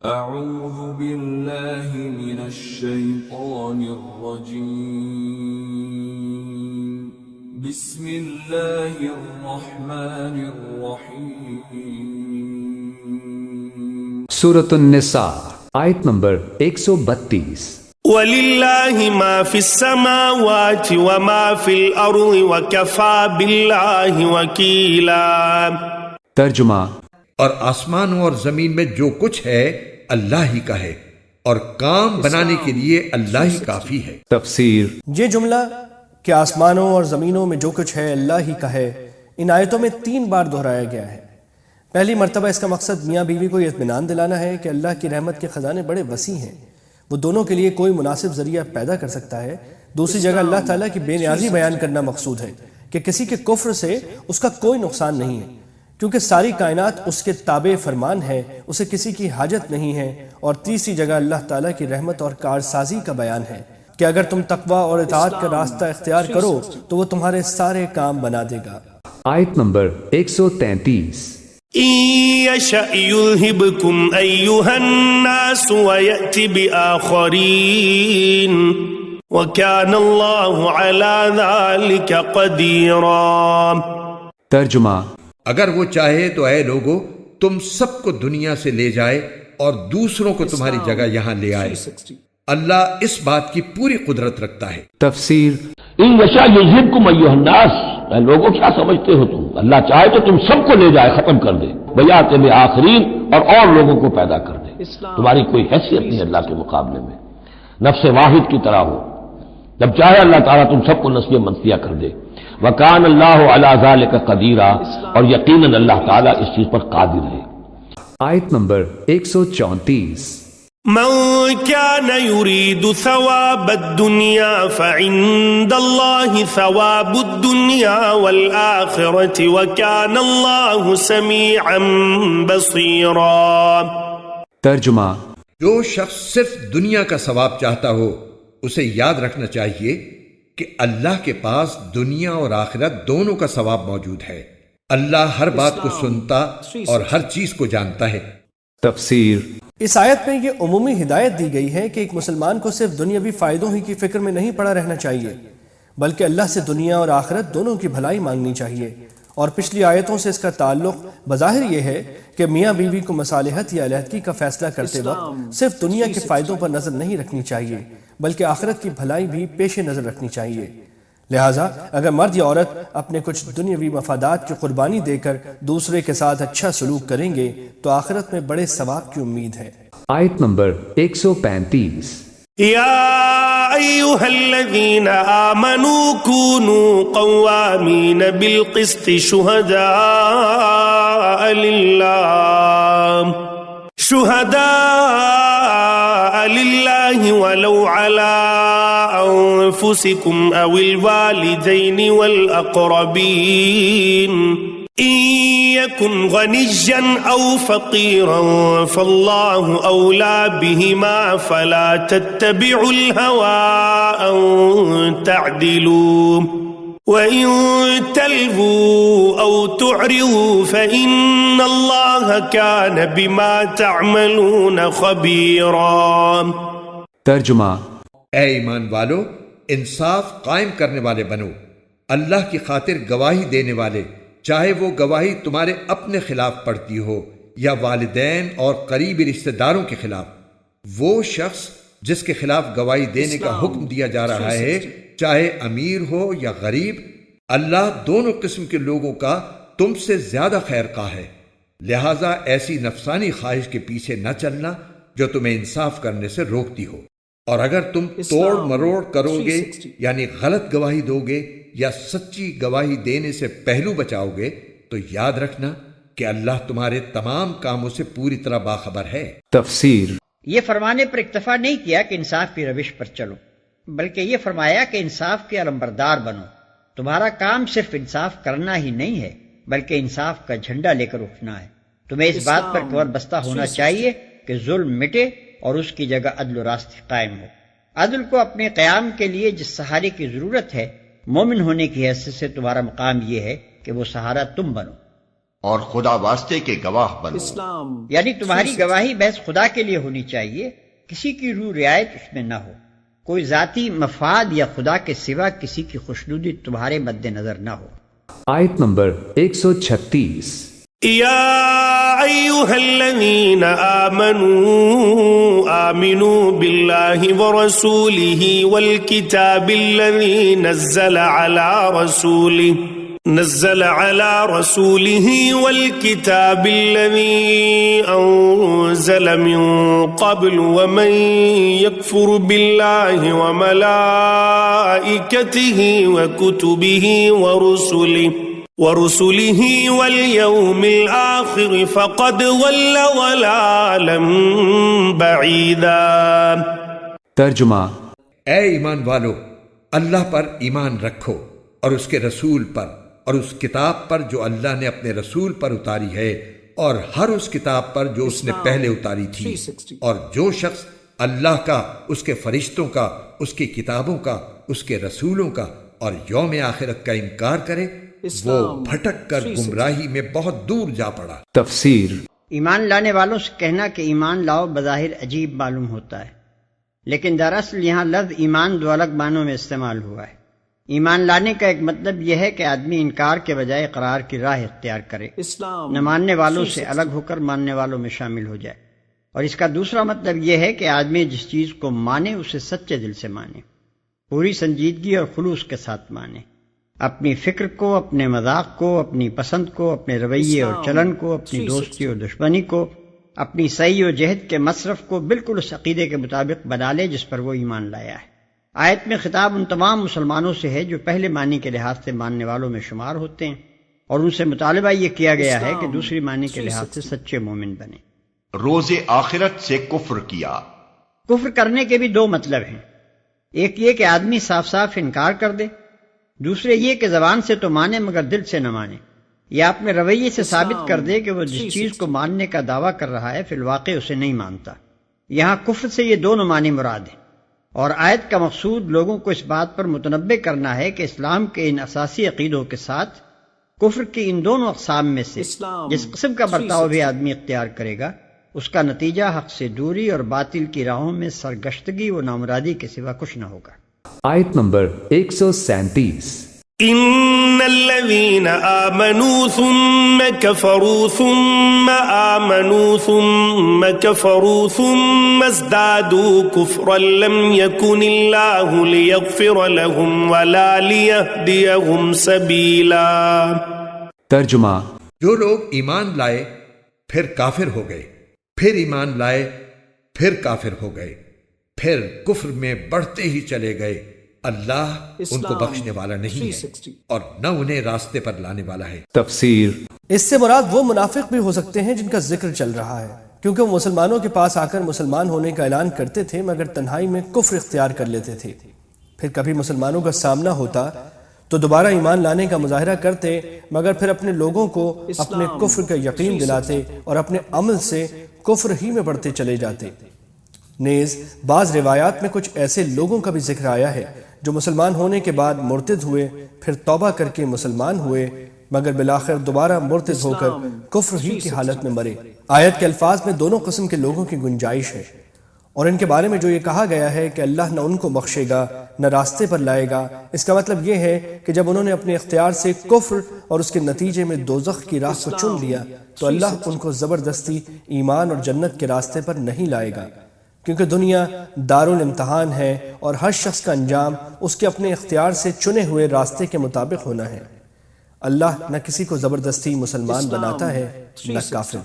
اعوذ باللہ من الشیطان الرجیم بسم اللہ الرحمن الرحیم سورۃ النساء آیت نمبر 132۔ وَلِلَّهِ مَا فِي السَّمَاوَاتِ وَمَا فِي الْأَرْضِ وَكَفَى بِاللَّهِ وَكِيلًا۔ ترجمہ: اور آسمانوں اور زمین میں جو کچھ ہے اللہ ہی کا ہے، اور کام بنانے کے لیے اللہ ہی کافی ہے۔ تفسیر: یہ جملہ کہ آسمانوں اور زمینوں میں جو کچھ ہے اللہ ہی کا ہے، ان آیتوں میں 3 بار دہرایا گیا ہے۔ پہلی مرتبہ اس کا مقصد میاں بیوی کو یہ اطمینان دلانا ہے کہ اللہ کی رحمت کے خزانے بڑے وسیع ہیں، وہ دونوں کے لیے کوئی مناسب ذریعہ پیدا کر سکتا ہے۔ دوسری جگہ اللہ تعالیٰ کی بے نیازی بیان کرنا مقصود ہے کہ کسی کے کفر سے اس کا کوئی نقصان نہیں ہے، کیونکہ ساری کائنات اس کے تابع فرمان ہے، اسے کسی کی حاجت نہیں ہے۔ اور تیسری جگہ اللہ تعالیٰ کی رحمت اور کارسازی کا بیان ہے کہ اگر تم تقوی اور اطاعت کا راستہ اختیار کرو تو وہ تمہارے سارے کام بنا دے گا۔ آیت نمبر 133۔ إِن يَشَأْ يُذْهِبْكُمْ أَيُّهَا النَّاسُ وَيَأْتِ بِآخَرِينَ وَكَانَ اللَّهُ عَلَى ذَلِكَ قَدِيرًا۔ ترجمہ: اگر وہ چاہے تو اے لوگو تم سب کو دنیا سے لے جائے اور دوسروں کو تمہاری جگہ یہاں لے آئے۔ اللہ اس بات کی پوری قدرت رکھتا ہے۔ تفسیر: ان یشاء یذہبکم ایھا الناس، اے لوگوں کیا سمجھتے ہو تم؟ اللہ چاہے تو تم سب کو لے جائے، ختم کر دے، بیات بآخرین، اور لوگوں کو پیدا کر دے۔ تمہاری کوئی حیثیت نہیں اللہ کے مقابلے میں، نفس واحد کی طرح ہو۔ جب چاہے اللہ تعالیٰ تم سب کو نسلیہ منسیہ کر دے۔ وَكَانَ اللَّهُ عَلَى ذَلِكَ قَدِيرًا، اور یقیناً اللہ تعالیٰ اس چیز پر قادر ہے۔ آیت نمبر 134۔ من كان يريد ثواب الدنيا فعند الله ثواب الدنيا والآخرة وكان الله سميعا بصيرا۔ ترجمہ: جو شخص صرف دنیا کا ثواب چاہتا ہو اسے یاد رکھنا چاہیے کہ اللہ کے پاس دنیا اور آخرت دونوں کا ثواب موجود ہے۔ اللہ ہر بات کو سنتا اور ہر چیز کو جانتا ہے۔ تفسیر: اس آیت میں یہ عمومی ہدایت دی گئی ہے کہ ایک مسلمان کو صرف دنیاوی فائدوں ہی کی فکر میں نہیں پڑا رہنا چاہیے، بلکہ اللہ سے دنیا اور آخرت دونوں کی بھلائی مانگنی چاہیے۔ اور پچھلی آیتوں سے اس کا تعلق بظاہر یہ ہے کہ میاں بیوی کو مصالحت یا علیحدگی کا فیصلہ کرتے وقت صرف دنیا کے فائدوں پر نظر نہیں رکھنی چاہیے، بلکہ آخرت کی بھلائی بھی پیش نظر رکھنی چاہیے۔ لہٰذا اگر مرد یا عورت اپنے کچھ دنیاوی مفادات کی قربانی دے کر دوسرے کے ساتھ اچھا سلوک کریں گے تو آخرت میں بڑے ثواب کی امید ہے۔ آیت نمبر 135۔ يا أيها الذين آمنوا كونوا قوامين بالقسط شهداء لله ولو على أنفسكم أو الوالدين والأقربين إن يكن غنيا أو فقيرا فالله أولى بهما فلا تتبعوا الهوى أن تعدلوا وإن تلووا أو تعرضوا فإن الله كان بما تعملون خبيرا۔ ترجمہ: اے ایمان والو، انصاف قائم کرنے والے بنو، اللہ کی خاطر گواہی دینے والے، چاہے وہ گواہی تمہارے اپنے خلاف پڑتی ہو یا والدین اور قریبی رشتہ داروں کے خلاف۔ وہ شخص جس کے خلاف گواہی دینے کا حکم دیا جا رہا ہے، چاہے امیر ہو یا غریب، اللہ دونوں قسم کے لوگوں کا تم سے زیادہ خیر خواہ ہے۔ لہٰذا ایسی نفسانی خواہش کے پیچھے نہ چلنا جو تمہیں انصاف کرنے سے روکتی ہو، اور اگر تم توڑ مروڑ کرو گے یعنی غلط گواہی دو گے یا سچی گواہی دینے سے پہلو بچاؤ گے تو یاد رکھنا کہ اللہ تمہارے تمام کاموں سے پوری طرح باخبر ہے۔ تفسیر: یہ فرمانے پر اکتفا نہیں کیا کہ انصاف کی روش پر چلو، بلکہ یہ فرمایا کہ انصاف کے علمبردار بنو۔ تمہارا کام صرف انصاف کرنا ہی نہیں ہے بلکہ انصاف کا جھنڈا لے کر اٹھنا ہے۔ تمہیں اس بات پر کمر بستہ ہونا چاہیے کہ ظلم مٹے اور اس کی جگہ عدل و راست قائم ہو۔ عدل کو اپنے قیام کے لیے جس سہارے کی ضرورت ہے، مومن ہونے کی حیثیت سے تمہارا مقام یہ ہے کہ وہ سہارا تم بنو۔ اور خدا واسطے کے گواہ بنو. یعنی تمہاری گواہی محض خدا کے لیے ہونی چاہیے، کسی کی روح رعایت اس میں نہ ہو، کوئی ذاتی مفاد یا خدا کے سوا کسی کی خوشنودی تمہارے مد نظر نہ ہو. آیت نمبر 136. يا أيها الذين آمنوا بالله ورسوله والكتاب الذي نزل على رسوله والكتاب الذي أنزل من قبل ومن يكفر بالله وملائكته وكتبه ورسله واليوم الآخر فقد ضل ضلالا بعيدا. ترجمہ. اے ایمان والو، اللہ پر ایمان رکھو اور اس کے رسول پر اور اس کتاب پر جو اللہ نے اپنے رسول پر اتاری ہے اور ہر اس کتاب پر جو اس نے پہلے اتاری تھی، اور جو شخص اللہ کا، اس کے فرشتوں کا، اس کی کتابوں کا، اس کے رسولوں کا اور یوم آخرت کا انکار کرے، وہ بھٹک کر گمراہی میں بہت دور جا پڑا. تفسیر. ایمان لانے والوں سے کہنا کہ ایمان لاؤ بظاہر عجیب معلوم ہوتا ہے، لیکن دراصل یہاں لفظ ایمان دو الگ معنوں میں استعمال ہوا ہے. ایمان لانے کا ایک مطلب یہ ہے کہ آدمی انکار کے بجائے اقرار کی راہ اختیار کرے، نہ ماننے والوں سے الگ ہو کر ماننے والوں میں شامل ہو جائے. اور اس کا دوسرا مطلب یہ ہے کہ آدمی جس چیز کو مانے اسے سچے دل سے مانے، پوری سنجیدگی اور خلوص کے ساتھ مانے، اپنی فکر کو، اپنے مذاق کو، اپنی پسند کو، اپنے رویے اور چلن کو، اپنی دوستی اور دشمنی کو، اپنی سعی و جہد کے مصرف کو بالکل اس عقیدے کے مطابق بنا لے جس پر وہ ایمان لایا ہے. آیت میں خطاب ان تمام مسلمانوں سے ہے جو پہلے معنی کے لحاظ سے ماننے والوں میں شمار ہوتے ہیں، اور ان سے مطالبہ یہ کیا گیا ہے کہ دوسری معنی کے لحاظ سے سچے مومن بنے. روز آخرت سے کفر کیا. کفر کرنے کے بھی دو مطلب ہیں، ایک یہ کہ آدمی صاف صاف انکار کر دے، دوسرے یہ کہ زبان سے تو مانے مگر دل سے نہ مانے، یا اپنے رویے سے ثابت کر دے کہ وہ جس چیز کو ماننے کا دعویٰ کر رہا ہے فی الواقع اسے نہیں مانتا. یہاں کفر سے یہ دونوں معنی مراد ہیں، اور آیت کا مقصود لوگوں کو اس بات پر متنبہ کرنا ہے کہ اسلام کے ان اساسی عقیدوں کے ساتھ کفر کی ان دونوں اقسام میں سے جس قسم کا برتاؤ بھی آدمی اختیار کرے گا اس کا نتیجہ حق سے دوری اور باطل کی راہوں میں سرگشتگی و نامرادی کے سوا کچھ نہ ہوگا. آیت نمبر 137. إن الذين آمنوا ثم كفروا ثم آمنوا ثم كفروا ثم ازدادوا كفرا لم يكن الله ليغفر لهم ولا ليهديهم سبيلا. ترجمہ. جو لوگ ایمان لائے پھر کافر ہو گئے، پھر ایمان لائے پھر کافر ہو گئے، پھر کفر میں بڑھتے ہی چلے گئے، اللہ ان کو بخشنے والا نہیں ہے اور نہ انہیں راستے پر لانے والا ہے. تفسیر. اس سے مراد وہ منافق بھی ہو سکتے ہیں جن کا ذکر چل رہا ہے، کیونکہ وہ مسلمانوں کے پاس آ کر مسلمان ہونے کا اعلان کرتے تھے مگر تنہائی میں کفر اختیار کر لیتے تھے. پھر کبھی مسلمانوں کا سامنا ہوتا تو دوبارہ ایمان لانے کا مظاہرہ کرتے مگر پھر اپنے لوگوں کو اپنے کفر کا یقین دلاتے اور اپنے عمل سے کفر ہی میں بڑھتے چلے جاتے. نیز بعض روایات میں کچھ ایسے لوگوں کا بھی ذکر آیا ہے جو مسلمان ہونے کے بعد مرتد ہوئے، پھر توبہ کر کے مسلمان ہوئے مگر بالآخر دوبارہ مرتد ہو کر کفر ہی کی حالت میں مرے. آیت کے الفاظ میں دونوں قسم کے لوگوں کی گنجائش ہے، اور ان کے بارے میں جو یہ کہا گیا ہے کہ اللہ نہ ان کو بخشے گا نہ راستے پر لائے گا، اس کا مطلب یہ ہے کہ جب انہوں نے اپنے اختیار سے کفر اور اس کے نتیجے میں دوزخ کی راہ کو چن لیا تو اللہ ان کو زبردستی ایمان اور جنت کے راستے پر نہیں لائے گا، کیونکہ دنیا دارالامتحان ہے اور ہر شخص کا انجام اس کے اپنے اختیار سے چنے ہوئے راستے کے مطابق ہونا ہے. اللہ نہ کسی کو زبردستی مسلمان بناتا ہے نہ کافر.